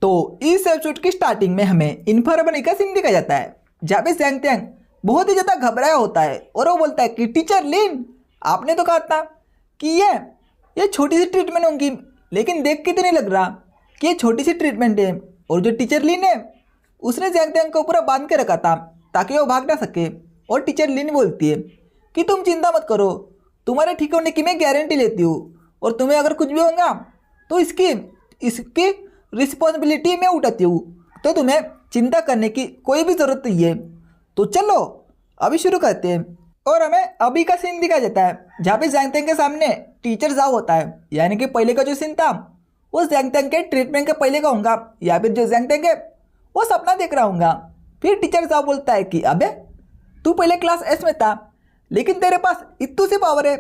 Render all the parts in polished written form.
तो इस एपिसोड की स्टार्टिंग में हमें इन्फॉर्मरी का सीन दिखाया जाता है जहाँ पे जैंग त्यांग बहुत ही ज़्यादा घबराया होता है और वो बोलता है कि टीचर लिन, आपने तो कहा था कि ये छोटी सी ट्रीटमेंट होंगी, लेकिन देख के तो नहीं लग रहा कि ये छोटी सी ट्रीटमेंट है। और जो टीचर लिन है उसने जैंग त्यांग को पूरा बांध के रखा था ताकि वो भाग ना सके। और टीचर लिन बोलती है कि तुम चिंता मत करो, तुम्हारे ठीक होने की मैं गारंटी लेती हूँ, और तुम्हें अगर कुछ भी होगा तो इसकी रिस्पॉन्सिबिलिटी मैं उठाती हूँ, तो तुम्हें चिंता करने की कोई भी ज़रूरत नहीं है। तो चलो अभी शुरू करते हैं। और हमें अभी का सीन दिखाया जाता है जहाँ पे जैंग त्यांग के सामने टीचर जाओ होता है, यानी कि पहले का जो सीन था वो जैंग त्यांग के ट्रीटमेंट के पहले का होगा, या फिर जो जैंग त्यांग है वो सपना देख रहा होगा। फिर टीचर जाओ बोलता है कि अबे तू पहले क्लास एस में था, लेकिन तेरे पास इतनी सी पावर है।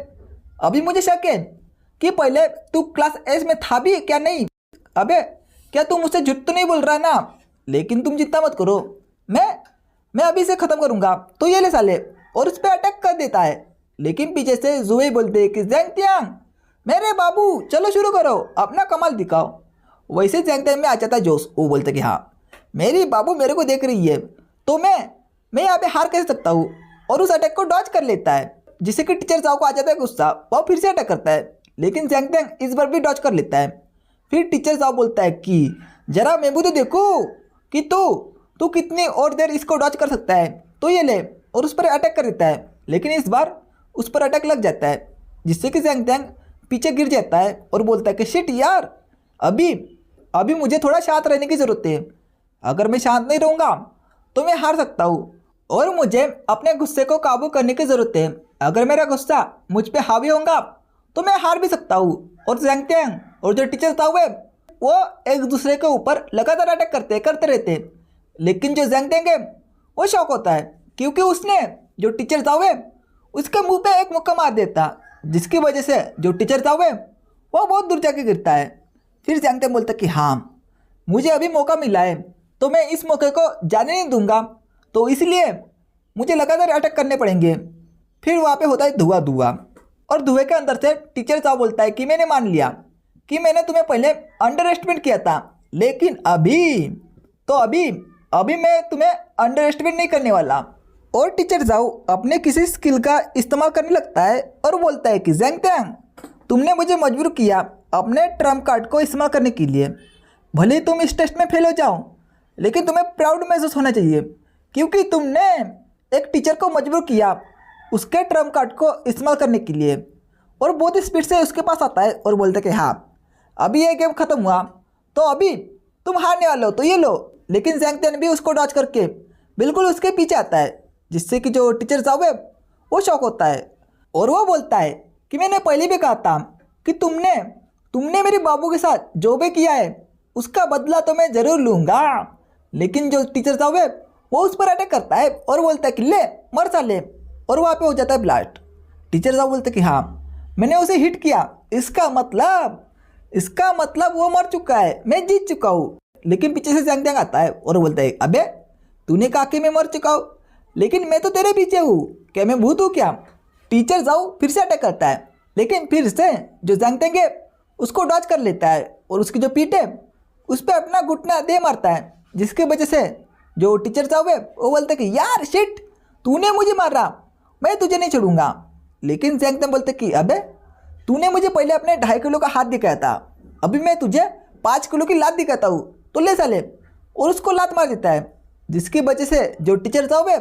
अभी मुझे शक है कि पहले तू क्लास एस में था भी क्या नहीं। अबे क्या तू मुझसे झूठ तो नहीं बोल रहा है ना? लेकिन तुम चिंता मत करो, मैं अभी से ख़त्म करूँगा। तो ये ले साले, और उस पर अटैक कर देता है। लेकिन पीछे से जुए बोलते हैं कि जैंग त्यांग मेरे बाबू चलो शुरू करो, अपना कमाल दिखाओ। वैसे जैंग त्यांग में आ जाता है जोश, वो बोलते कि हाँ मेरी बाबू मेरे को देख रही है, तो मैं यहाँ पे हार कैसे सकता हूँ। और उस अटैक को डॉज कर लेता है, जिससे कि टीचर साहब को आ जाता है गुस्सा, वो फिर से अटैक करता है। लेकिन जैंग त्यांग इस बार भी डॉज कर लेता है। फिर टीचर साहब बोलता है कि जरा मैं भी तो देखो कि तू कितनी और देर इसको डॉज कर सकता है। तो ये ले, और उस पर अटैक कर देता है। लेकिन इस बार उस पर अटैक लग जाता है, जिससे कि जैंग त्यांग पीछे गिर जाता है और बोलता है कि शिट यार, अभी मुझे थोड़ा शांत रहने की ज़रूरत है। अगर मैं शांत नहीं रहूँगा तो मैं हार सकता हूँ, और मुझे अपने गुस्से को काबू करने की ज़रूरत है। अगर मेरा गुस्सा मुझ पर हावी होगा तो मैं हार भी सकता हूँ। और जैंग त्यांग और जो टीचर था वो एक दूसरे के ऊपर लगातार अटैक करते रहते। लेकिन जो जैंग त्यांग है वो शौक होता है, क्योंकि उसने जो टीचर था उसके मुंह पे एक मुक्का मार देता, जिसकी वजह से जो टीचर था वो बहुत दूर जाके गिरता है। फिर जैंग त्यांग बोलता कि हाँ मुझे अभी मौका मिला है, तो मैं इस मौके को जाने नहीं दूंगा, तो इसलिए मुझे लगातार अटैक करने पड़ेंगे। फिर वहाँ पे होता है धुआं, और धुएं के अंदर से टीचर साहब बोलता है कि मैंने मान लिया कि मैंने तुम्हें पहले अंडर एस्टिमेट किया था, लेकिन अभी मैं तुम्हें अंडर एस्टिमेट नहीं करने वाला। और टीचर साहब अपने किसी स्किल का इस्तेमाल करने लगता है और बोलता है कि जैंग त्यांग तुमने मुझे मजबूर किया अपने ट्रम्प कार्ड को इस्तेमाल करने के लिए। भले ही तुम इस टेस्ट में फेल हो जाओ, लेकिन तुम्हें प्राउड महसूस होना चाहिए, क्योंकि तुमने एक टीचर को मजबूर किया उसके ट्रम्प कार्ड को इस्तेमाल करने के लिए। और बहुत ही स्पीड से उसके पास आता है और बोलते कि हाँ अभी ये गेम ख़त्म हुआ, तो अभी तुम हारने वाले हो, तो ये लो। लेकिन जैंग त्यांग भी उसको डॉज करके बिल्कुल उसके पीछे आता है, जिससे कि जो टीचर साहब है वो शॉक होता है। और वो बोलता है कि मैंने पहले भी कहा था कि तुमने मेरे बाबू के साथ जो भी किया है उसका बदला तो मैं ज़रूर लूँगा। लेकिन जो टीचर साहब है वो उस पर अटैक करता है और बोलता है कि ले मर साले, और वहाँ पे हो जाता है ब्लास्ट। टीचर साहब बोलते कि हाँ मैंने उसे हिट किया, इसका मतलब वो मर चुका है, मैं जीत चुका हूँ। लेकिन पीछे से जैंग त्यांग आता है और बोलता है अबे तूने कहा कि मैं मर चुका हूँ, लेकिन मैं तो तेरे पीछे हूँ, क्या मैं भूत हूँ क्या? टीचर जाओ फिर से अटैक करता है, लेकिन फिर से जो जैंग त्यांग है उसको डॉज कर लेता है और उसकी जो पीठ है उस पर अपना घुटना दे मारता है, जिसकी वजह से जो टीचर साहब है वो बोलते कि यार शिट तूने मुझे मारा, मैं तुझे नहीं छोड़ूंगा। लेकिन जैंग त्यांग बोलते कि अबे तूने मुझे पहले अपने 2.5 किलो का हाथ दिखाया था, अभी मैं तुझे 5 किलो की लात दिखाता हूँ, तो ले साले। और उसको लात मार देता है, जिसकी वजह से जो टीचर साहब है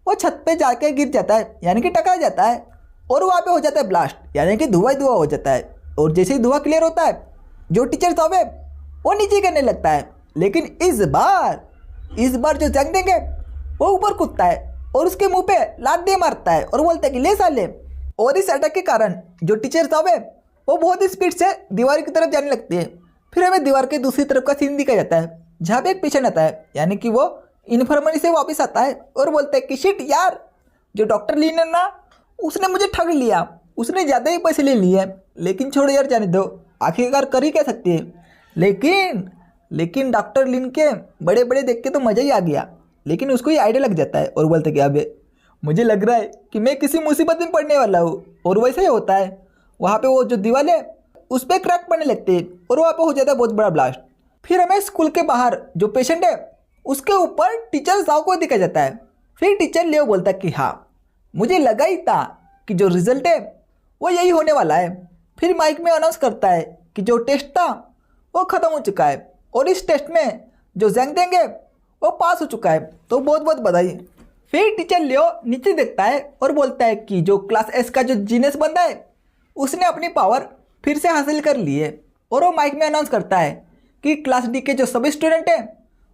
वो छत पे जाके गिर जाता है, यानी कि टकरा जाता है। और वहाँ पे हो जाता है ब्लास्ट, यानी कि धुआं ही धुआं हो जाता है। और जैसे ही धुआं क्लियर होता है जो टीचर साहब है वो नीचे गिरने लगता है। लेकिन इस बार जो जैंग त्यांग है वो ऊपर कूदता है और उसके मुंह पे लात दे मारता है और बोलता है कि ले साले। और इस अटैक के कारण जो टीचर साहब है वो बहुत ही स्पीड से दीवार की तरफ जाने लगती है। फिर हमें दीवार के दूसरी तरफ का सीन दिखाया जाता है, जहाँ पे एक पेशेंट आता है, यानी कि वो इन्फर्मरी से वापस आता है और बोलता है कि शिट यार, जो डॉक्टर लीन है ना उसने मुझे ठग लिया, उसने ज़्यादा ही पैसे ले लिए। लेकिन छोड़ो यार, जाने दो, आखिरकार कर ही क्या सकती है। लेकिन डॉक्टर लिन के बड़े बड़े देख के तो मज़ा ही आ गया। लेकिन उसको ये आइडिया लग जाता है और बोलता है कि अबे मुझे लग रहा है कि मैं किसी मुसीबत में पड़ने वाला हूँ। और वैसा ही होता है, वहाँ पे वो जो दीवार है उस पर क्रैक पड़ने लगते हैं और वहाँ पे हो जाता है बहुत बड़ा ब्लास्ट। फिर हमें स्कूल के बाहर जो पेशेंट है उसके ऊपर टीचर साहब को दिखा जाता है। फिर टीचर लियो बोलता है कि हाँ, मुझे लगा ही था कि जो रिजल्ट है वो यही होने वाला है। फिर माइक में अनाउंस करता है कि जो टेस्ट था वो ख़त्म हो चुका है और इस टेस्ट में जो जैंग देंगे वो पास हो चुका है, तो बहुत बहुत बधाई। फिर टीचर लियो नीचे देखता है और बोलता है कि जो क्लास एस का जो जीनियस बंदा है उसने अपनी पावर फिर से हासिल कर ली है। और वो माइक में अनाउंस करता है कि क्लास डी के जो सभी स्टूडेंट हैं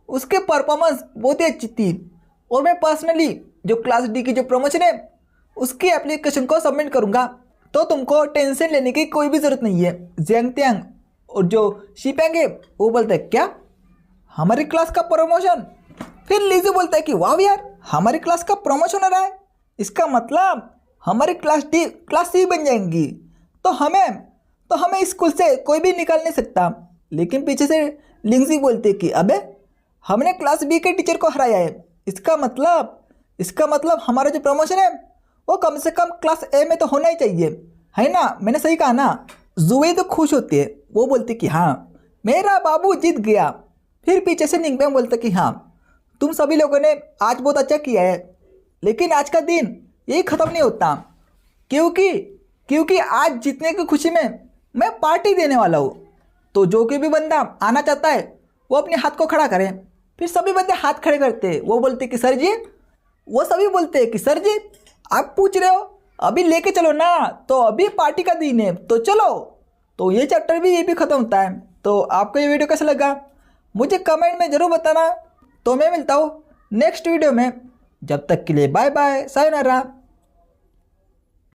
उसके परफॉर्मेंस बहुत ही अच्छी थी और मैं पर्सनली जो क्लास डी की जो प्रमोशन है उसकी एप्लीकेशन को सबमिट करूँगा, तो तुमको टेंशन लेने की कोई भी ज़रूरत नहीं है। जैंग त्यांग और जो शीपेंग है वो बोलता है क्या, हमारी क्लास का प्रमोशन? फिर लीजू बोलता है कि वाह यार, हमारी क्लास का प्रमोशन हो रहा है, इसका मतलब हमारी क्लास डी क्लास सी बन जाएंगी, तो हमें इस स्कूल से कोई भी निकाल नहीं सकता। लेकिन पीछे से लिंगजी बोलते कि अबे, हमने क्लास बी के टीचर को हराया है, इसका मतलब हमारा जो प्रमोशन है वो कम से कम क्लास ए में तो होना ही चाहिए, है ना? मैंने सही कहा ना? जुए तो खुश होते हैं, वो बोलते कि हाँ, मेरा बाबू जीत गया। फिर पीछे से निंगबेंग बोलते कि हाँ, तुम सभी लोगों ने आज बहुत अच्छा किया है, लेकिन आज का दिन यही ख़त्म नहीं होता, क्योंकि आज जीतने की खुशी में मैं पार्टी देने वाला हूँ। तो जो कोई भी बंदा आना चाहता है वो अपने हाथ को खड़ा करे। फिर सभी बंदे हाथ खड़े करते हैं, वो बोलते कि सर जी, वो सभी बोलते हैं कि सर जी, आप पूछ रहे हो, अभी लेके चलो ना, तो अभी पार्टी का दिन है, तो चलो। तो ये चैप्टर भी ये ख़त्म होता है। तो आपको ये वीडियो कैसा लगा मुझे कमेंट में ज़रूर बताना। तो मैं मिलता हूँ नेक्स्ट वीडियो में, जब तक के लिए बाय बाय, सायोनारा।